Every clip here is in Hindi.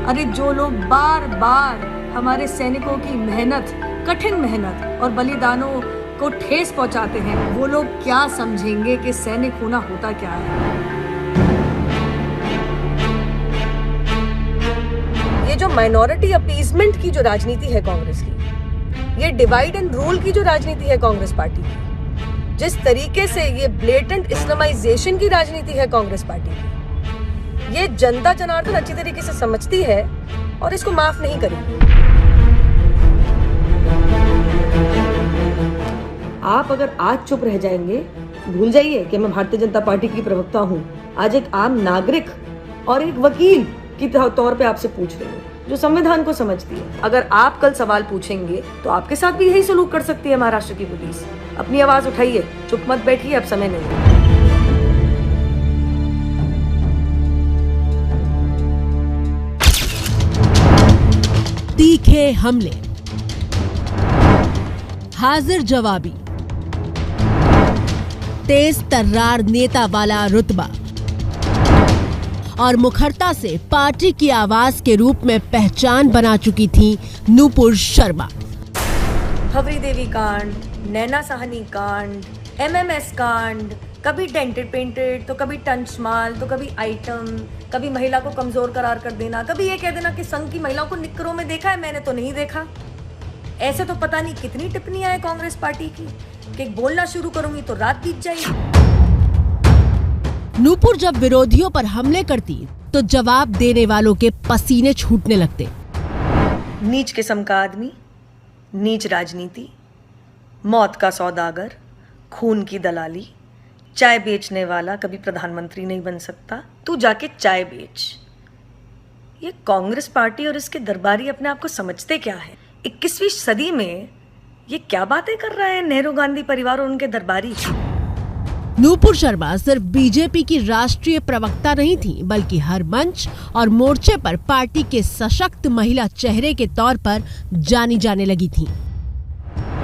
अरे जो लोग बार बार हमारे सैनिकों की मेहनत, कठिन मेहनत और बलिदानों को ठेस पहुंचाते हैं, वो लोग क्या समझेंगे कि सैनिक होना होता क्या है। ये जो माइनॉरिटी अपीजमेंट की जो राजनीति है कांग्रेस की, ये डिवाइड एंड रूल की जो राजनीति है कांग्रेस पार्टी की, जिस तरीके से ये ब्लेटेंट इस्लामाइजेशन की राजनीति है कांग्रेस पार्टी की, ये जनता जनार्दन अच्छी तरीके से समझती है और इसको माफ नहीं करेगी। आप अगर आज चुप रह जाएंगे, भूल जाइए कि मैं भारतीय जनता पार्टी की प्रवक्ता हूं। आज एक आम नागरिक और एक वकील की तौर पे आपसे पूछ रही हूँ, जो संविधान को समझती है। अगर आप कल सवाल पूछेंगे तो आपके साथ भी यही सलूक कर सकती है महाराष्ट्र की पुलिस। अपनी आवाज उठाइए, चुप मत बैठिए, अब समय नहीं। तीखे हमले, हाजिर जवाबी, तेज तर्रार नेता वाला रुतबा और मुखरता से पार्टी की आवाज के रूप में पहचान बना चुकी थी नूपुर शर्मा। हवरी देवी कांड, नैना साहनी कांड, एमएमएस कांड, कभी डेंटेड पेंटेड तो कभी टंचमाल तो कभी आइटम, कभी महिला को कमजोर करार कर देना, कभी ये कह देना कि संघ की महिलाओं को निक्करों में देखा है, मैंने तो नहीं देखा। ऐसे तो पता नहीं कितनी टिप्पणियां हैं कांग्रेस पार्टी की कि बोलना शुरू करूंगी तो रात बीत जाएगी। नूपुर जब विरोधियों पर हमले करती तो जवाब देने वालों के पसीने छूटने लगते। नीच किस्म का आदमी, नीच राजनीति, मौत का सौदागर, खून की दलाली, चाय बेचने वाला कभी प्रधानमंत्री नहीं बन सकता, तू जाके चाय बेच। ये कांग्रेस पार्टी और इसके दरबारी अपने आप को समझते क्या है? 21वीं सदी में ये क्या बातें कर रहा है नेहरू गांधी परिवार और उनके दरबारी। नूपुर शर्मा सिर्फ बीजेपी की राष्ट्रीय प्रवक्ता नहीं थी, बल्कि हर मंच और मोर्चे पर पार्टी के सशक्त महिला चेहरे के तौर पर जानी जाने लगी थी।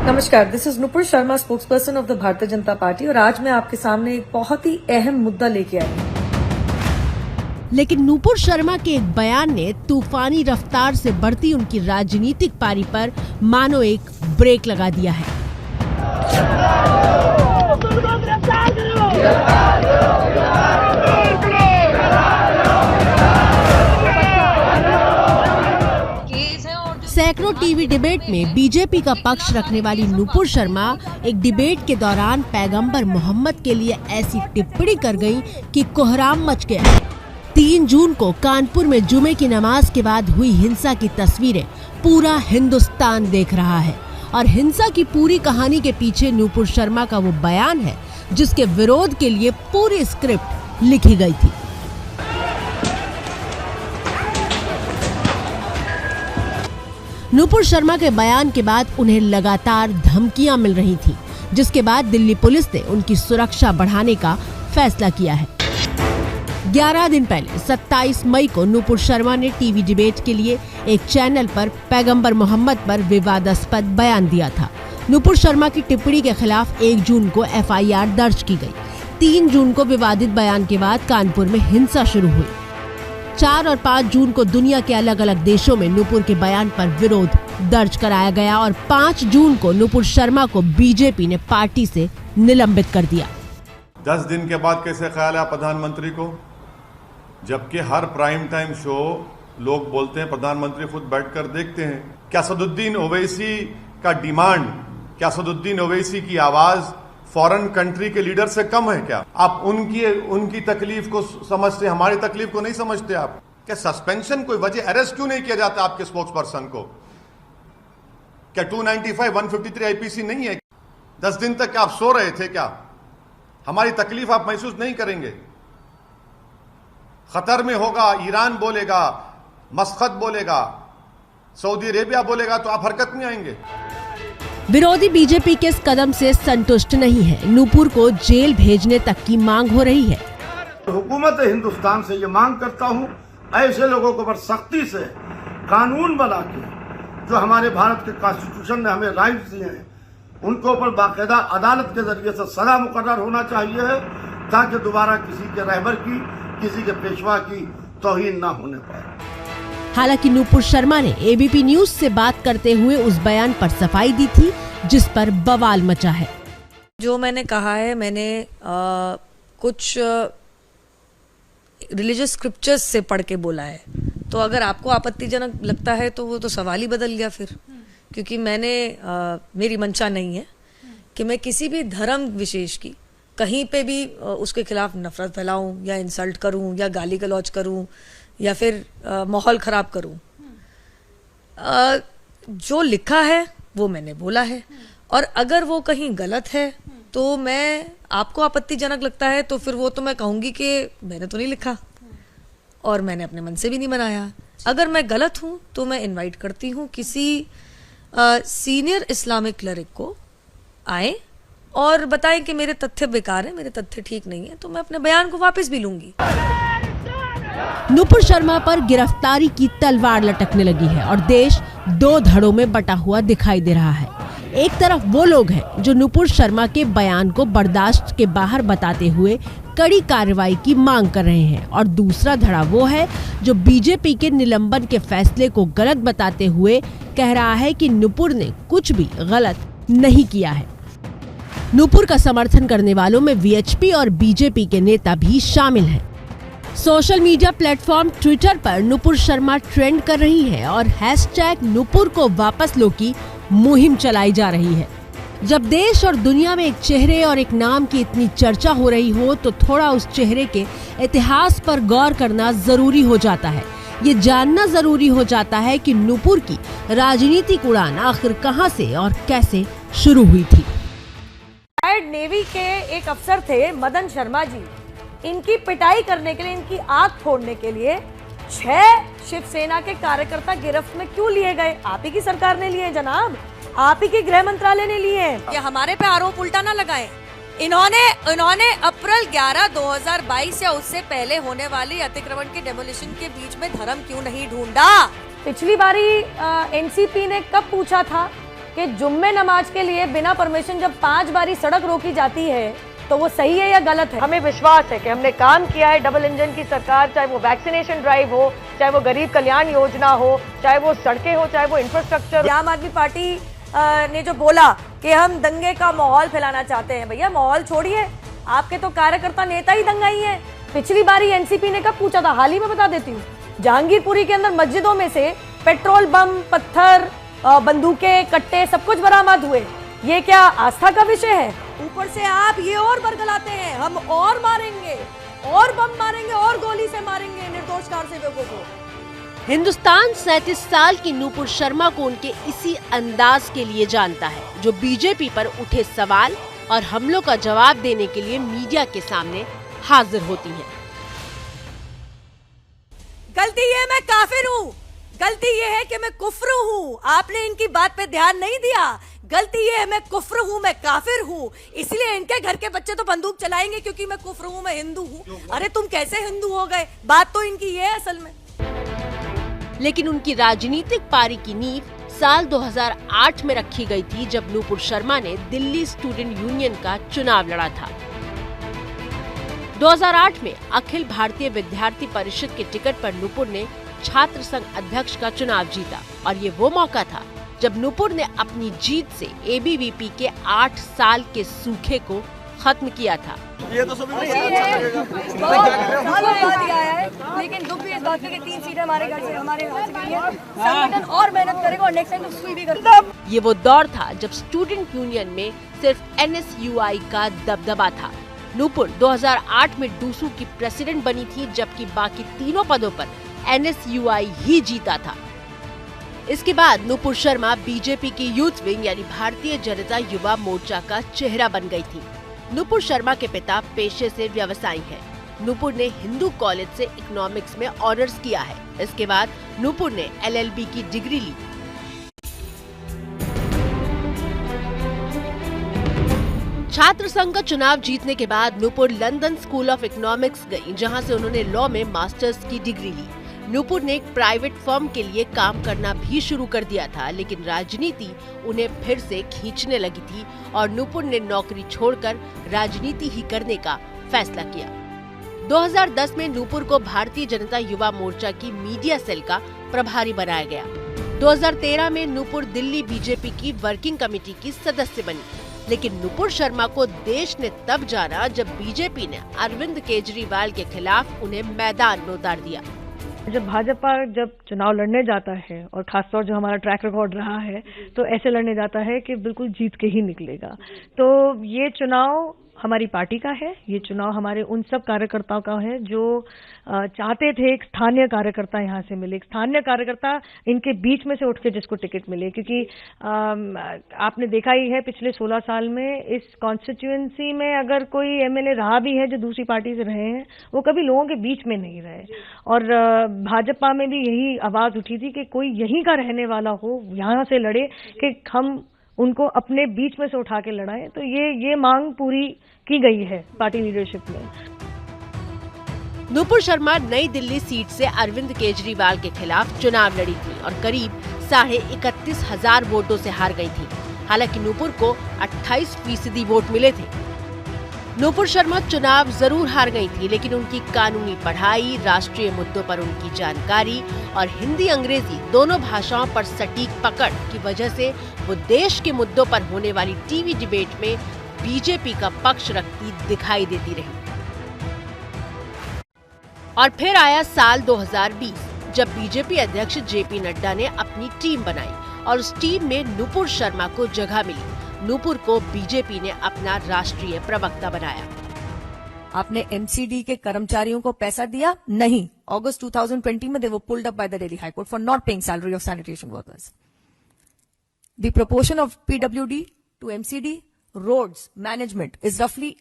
नमस्कार, this is Nupur Sharma, spokesperson of the Bharatiya Janata party, और आज मैं आपके सामने एक बहुत ही अहम मुद्दा लेके आई हूँ। लेकिन नूपुर शर्मा के एक बयान ने तूफानी रफ्तार से बढ़ती उनकी राजनीतिक पारी पर मानो एक ब्रेक लगा दिया है। सैकड़ों टीवी डिबेट में बीजेपी का पक्ष रखने वाली नूपुर शर्मा एक डिबेट के दौरान पैगंबर मोहम्मद के लिए ऐसी टिप्पणी कर गईं कि कोहराम मच गया। 3 जून को कानपुर में जुमे की नमाज के बाद हुई हिंसा की तस्वीरें पूरा हिंदुस्तान देख रहा है और हिंसा की पूरी कहानी के पीछे नूपुर शर्मा का वो बयान है जिसके विरोध के लिए पूरी स्क्रिप्ट लिखी गई थी। नूपुर शर्मा के बयान के बाद उन्हें लगातार धमकियां मिल रही थीं, जिसके बाद दिल्ली पुलिस ने उनकी सुरक्षा बढ़ाने का फैसला किया है। 11 दिन पहले 27 मई को नूपुर शर्मा ने टीवी डिबेट के लिए एक चैनल पर पैगंबर मोहम्मद पर विवादास्पद बयान दिया था। नूपुर शर्मा की टिप्पणी के खिलाफ 1 जून को FIR दर्ज की गई। 3 जून को विवादित बयान के बाद कानपुर में हिंसा शुरू हुई। 4 और 5 जून को दुनिया के अलग अलग देशों में नूपुर के बयान पर विरोध दर्ज कराया गया और 5 जून को नूपुर शर्मा को बीजेपी ने पार्टी से निलंबित कर दिया। 10 दिन के बाद कैसे ख्याल है प्रधानमंत्री को, जबकि हर प्राइम टाइम शो लोग बोलते हैं, प्रधानमंत्री खुद बैठकर देखते हैं। क्या असदुद्दीन ओवैसी का डिमांड, क्या असदुद्दीन ओवैसी की आवाज फॉरेन कंट्री के लीडर से कम है क्या? आप उनकी तकलीफ को समझते, हमारी तकलीफ को नहीं समझते आप? क्या सस्पेंशन कोई वजह, अरेस्ट क्यों नहीं किया जाता आपके स्पोक्स पर्सन को? क्या 295, 153 IPC नहीं है? 10 दिन तक क्या आप सो रहे थे क्या? हमारी तकलीफ आप महसूस नहीं करेंगे? खतर में होगा, ईरान बोलेगा, मस्कत बोलेगा, सऊदी अरेबिया बोलेगा तो आप हरकत में आएंगे। विरोधी बीजेपी के इस कदम से संतुष्ट नहीं है। नूपुर को जेल भेजने तक की मांग हो रही है। हुकूमत हिंदुस्तान से ये मांग करता हूँ, ऐसे लोगों को ऊपर सख्ती से कानून बना के, जो हमारे भारत के कॉन्स्टिट्यूशन ने हमें राइट्स दिए हैं, उनको ऊपर बाकायदा अदालत के जरिए से सजा मुकर्रर होना चाहिए है, ताकि दोबारा किसी के रहबर की, किसी के पेशवा की तौहीन ना होने पाए। हालांकि नूपुर शर्मा ने एबीपी न्यूज से बात करते हुए उस बयान पर सफाई दी थी जिस पर बवाल मचा है। जो मैंने कहा है, मैंने कुछ रिलीजियस स्क्रिप्चर्स से पढ़ के बोला है, तो अगर आपको आपत्तिजनक लगता है तो वो तो सवाल ही बदल गया फिर, क्योंकि मेरी मंशा नहीं है कि मैं किसी भी धर्म विशेष की कहीं पे भी उसके खिलाफ नफरत फैलाऊं या इंसल्ट करूं या गाली गलौज करूं या फिर माहौल खराब करूं। जो लिखा है वो मैंने बोला है, और अगर वो कहीं गलत है तो मैं, आपको आपत्तिजनक लगता है तो फिर वो तो मैं कहूँगी कि मैंने तो नहीं लिखा और मैंने अपने मन से भी नहीं बनाया। अगर मैं गलत हूँ तो मैं इनवाइट करती हूँ किसी सीनियर इस्लामिक क्लरिक को आए और बताएं कि मेरे तथ्य बेकार हैं, मेरे तथ्य ठीक नहीं है, तो मैं अपने बयान को वापस भी लूंगी। नूपुर शर्मा पर गिरफ्तारी की तलवार लटकने लगी है और देश दो धड़ों में बटा हुआ दिखाई दे रहा है। एक तरफ वो लोग हैं जो नूपुर शर्मा के बयान को बर्दाश्त के बाहर बताते हुए कड़ी कार्रवाई की मांग कर रहे हैं, और दूसरा धड़ा वो है जो बीजेपी के निलंबन के फैसले को गलत बताते हुए कह रहा है कि नूपुर ने कुछ भी गलत नहीं किया है। नूपुर का समर्थन करने वालों में वीएचपी और बीजेपी के नेता भी शामिल हैं। सोशल मीडिया प्लेटफॉर्म ट्विटर पर नूपुर शर्मा ट्रेंड कर रही है और #नूपुर को वापस लो की मुहिम चलाई जा रही है। जब देश और दुनिया में एक चेहरे और एक नाम की इतनी चर्चा हो रही हो तो थोड़ा उस चेहरे के इतिहास पर गौर करना जरूरी हो जाता है। ये जानना जरूरी हो जाता है कि नूपुर की राजनीतिक उड़ान आखिर कहां से और कैसे शुरू हुई थी। नेवी के एक अफसर थे मदन शर्मा जी, इनकी पिटाई करने के लिए, इनकी आंख फोड़ने के लिए 6 शिवसेना के कार्यकर्ता गिरफ्त में क्यों लिए गए? आप ही की सरकार ने लिए जनाब, आप ही के गृह मंत्रालय ने लिए। ये हमारे पे आरोप उल्टा ना लगाएं। इन्होंने अप्रैल 11, 2022 या उससे पहले होने वाली अतिक्रमण के डेमोलिशन के बीच में धर्म क्यों नहीं ढूंढा? पिछली बारी एनसीपी ने कब पूछा था कि जुम्मे नमाज के लिए बिना परमिशन जब 5 बारी सड़क रोकी जाती है तो वो सही है या गलत है? हमें विश्वास है कि हमने काम किया है। डबल इंजन की सरकार, चाहे वो वैक्सीनेशन ड्राइव हो, चाहे वो गरीब कल्याण योजना हो, चाहे वो सड़कें हो, चाहे वो इंफ्रास्ट्रक्चर। आम आदमी पार्टी ने जो बोला कि हम दंगे का माहौल फैलाना चाहते हैं, भैया माहौल छोड़िए, आपके तो कार्यकर्ता नेता ही दंगाई हैं। पिछली बारी एनसीपी ने कब पूछा था? हाल ही में बता देती हूँ, जहांगीरपुरी के अंदर मस्जिदों में से पेट्रोल बम, पत्थर, बंदूकें, कट्टे सब कुछ बरामद हुए। ये क्या आस्था का विषय है? ऊपर से आप ये और बरगलाते हैं, हम और मारेंगे, और बम मारेंगे, और गोली से मारेंगे निर्दोष कारसेवकों को। हिंदुस्तान 37 साल की नूपुर शर्मा को उनके इसी अंदाज के लिए जानता है, जो बीजेपी पर उठे सवाल और हमलों का जवाब देने के लिए मीडिया के सामने हाजिर होती हैं। गलती ये मैं काफिर हूँ, गलती ये है कि मैं कुफ्र हूँ, आपने इनकी बात पे ध्यान नहीं दिया। गलती ये है मैं कुफ्र हूँ, मैं काफिर हूँ, इसलिए इनके घर के बच्चे तो बंदूक चलाएंगे क्योंकि मैं कुफ्र हूँ, मैं हिंदू हूँ। अरे तुम कैसे हिंदू हो गए? बात तो इनकी ये है असल में। लेकिन उनकी राजनीतिक पारी की नींव साल 2008 में रखी गई थी, जब नूपुर शर्मा ने दिल्ली स्टूडेंट यूनियन का चुनाव लड़ा था। 2008 में अखिल भारतीय विद्यार्थी परिषद के टिकट पर नूपुर ने छात्र संघ अध्यक्ष का चुनाव जीता, और ये वो मौका था जब नूपुर ने अपनी जीत से एबीवीपी के 8 साल के सूखे को खत्म किया था। ये तो सभी लेकिन दुख भी इस बात का कि 3 सीटें हमारे घर से, हमारे हाथ से गई है। संगठन और मेहनत करेगा और नेक्स्ट टाइम सुई भी करेगा। ये वो दौर था जब स्टूडेंट यूनियन में सिर्फ एनएसयूआई का दबदबा था। नूपुर 2008 में डूसू की प्रेसिडेंट बनी थी, जबकि बाकी तीनों पदों पर एनएसयूआई ही जीता था। इसके बाद नूपुर शर्मा बीजेपी की यूथ विंग यानी भारतीय जनता युवा मोर्चा का चेहरा बन गई थी। नूपुर शर्मा के पिता पेशे से व्यवसायी हैं। नूपुर ने हिंदू कॉलेज से इकोनॉमिक्स में ऑनर्स किया है। इसके बाद नूपुर ने एलएलबी की डिग्री ली। छात्र संघ का चुनाव जीतने के बाद Nupur London school of economics गई, जहां से उन्होंने लॉ में मास्टर्स की डिग्री ली। नूपुर ने एक प्राइवेट फर्म के लिए काम करना भी शुरू कर दिया था, लेकिन राजनीति उन्हें फिर से खींचने लगी थी और नूपुर ने नौकरी छोड़कर राजनीति ही करने का फैसला किया। 2010 में नूपुर को भारतीय जनता युवा मोर्चा की मीडिया सेल का प्रभारी बनाया गया। 2013 में नूपुर दिल्ली बीजेपी की वर्किंग कमेटी की सदस्य बनी, लेकिन नूपुर शर्मा को देश ने तब जाना जब बीजेपी ने अरविंद केजरीवाल के खिलाफ उन्हें मैदान में उतार दिया। जब भाजपा चुनाव लड़ने जाता है और खासतौर जो हमारा ट्रैक रिकॉर्ड रहा है, तो ऐसे लड़ने जाता है कि बिल्कुल जीत के ही निकलेगा। तो ये चुनाव हमारी पार्टी का है, ये चुनाव हमारे उन सब कार्यकर्ताओं का है जो चाहते थे एक स्थानीय कार्यकर्ता यहाँ से मिले, एक स्थानीय कार्यकर्ता इनके बीच में से उठ के जिसको टिकट मिले। क्योंकि आपने देखा ही है पिछले 16 साल में इस कॉन्स्टिट्यूएंसी में अगर कोई एमएलए रहा भी है जो दूसरी पार्टी से रहे हैं, वो कभी लोगों के बीच में नहीं रहे। और भाजपा में भी यही आवाज उठी थी कि कोई यहीं का रहने वाला हो, यहाँ से लड़े, कि हम उनको अपने बीच में से उठा के लड़ाएं। तो ये मांग पूरी की गई है पार्टी लीडरशिप में। नूपुर शर्मा नई दिल्ली सीट से अरविंद केजरीवाल के खिलाफ चुनाव लड़ी थी और करीब 31,500 वोटों से हार गई थी। हालांकि नूपुर को 28% वोट मिले थे। नूपुर शर्मा चुनाव जरूर हार गई थी, लेकिन उनकी कानूनी पढ़ाई, राष्ट्रीय मुद्दों पर उनकी जानकारी और हिंदी अंग्रेजी दोनों भाषाओं पर सटीक पकड़ की वजह से वो देश के मुद्दों पर होने वाली टीवी डिबेट में बीजेपी का पक्ष रखती दिखाई देती रही। और फिर आया साल 2020, जब बीजेपी अध्यक्ष जेपी नड्डा ने अपनी टीम बनाई और उस टीम में नूपुर शर्मा को जगह मिली। नूपुर को बीजेपी ने अपना राष्ट्रीय प्रवक्ता बनाया। आपने एमसीडी के कर्मचारियों को पैसा दिया? नहीं। अगस्त 2020 में they were pulled up by the Delhi High Court for not paying salary of sanitation workers. The proportion of PWD to MCD roads management is roughly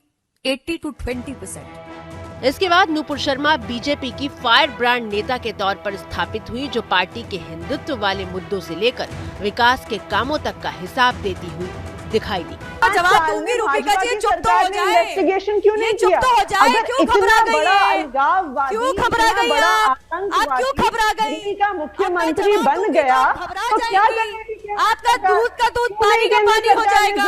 80 to 20%. इसके बाद नूपुर शर्मा बीजेपी की फायर ब्रांड नेता के तौर पर स्थापित हुई, जो पार्टी के हिंदुत्व वाले मुद्दों से लेकर विकास के कामों तक का हिसाब देती हुई दिखाई दी। जवाब दूंगी रूपिका जी, चुप तो हो जाए। इन्वेस्टिगेशन क्यों नहीं किया? चुप तो हो जाए। क्यों घबरा गई है? क्यों घबरा गई आप? क्यों घबरा गई? दिल्ली का मुख्यमंत्री बन गया तो क्या करेंगे? आपका दूध का दूध पानी का पानी हो जाएगा,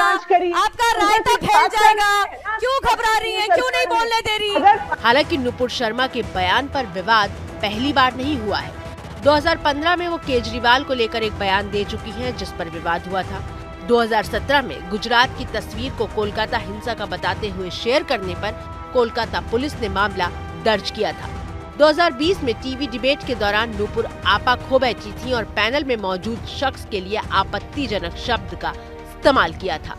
आपका रायता फैल जाएगा। क्यों घबरा रही है? क्यों नहीं बोलने दे रही? हालांकि नूपुर शर्मा के बयान पर विवाद पहली बार नहीं हुआ है। 2015 में वो केजरीवाल को लेकर एक बयान दे चुकी हैं, जिस पर विवाद हुआ था। 2017 में गुजरात की तस्वीर को कोलकाता हिंसा का बताते हुए शेयर करने पर कोलकाता पुलिस ने मामला दर्ज किया था। 2020 में टीवी डिबेट के दौरान नूपुर आपा खो बैठी थी और पैनल में मौजूद शख्स के लिए आपत्तिजनक शब्द का इस्तेमाल किया था।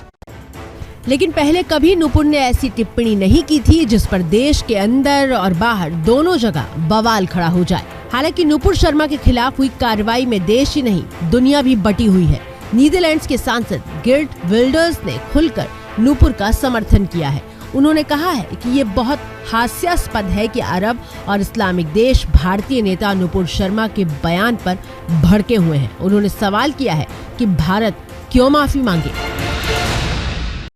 लेकिन पहले कभी नूपुर ने ऐसी टिप्पणी नहीं की थी जिस पर देश के अंदर और बाहर दोनों जगह बवाल खड़ा हो जाए। हालांकि नूपुर शर्मा के खिलाफ हुई कार्रवाई में देश ही नहीं, दुनिया भी बटी हुई है। नीदरलैंड्स के सांसद गिर्ट विल्डर्स ने खुलकर नूपुर का समर्थन किया है। उन्होंने कहा है कि ये बहुत हास्यास्पद है कि अरब और इस्लामिक देश भारतीय नेता नूपुर शर्मा के बयान पर भड़के हुए हैं। उन्होंने सवाल किया है कि भारत क्यों माफी मांगे।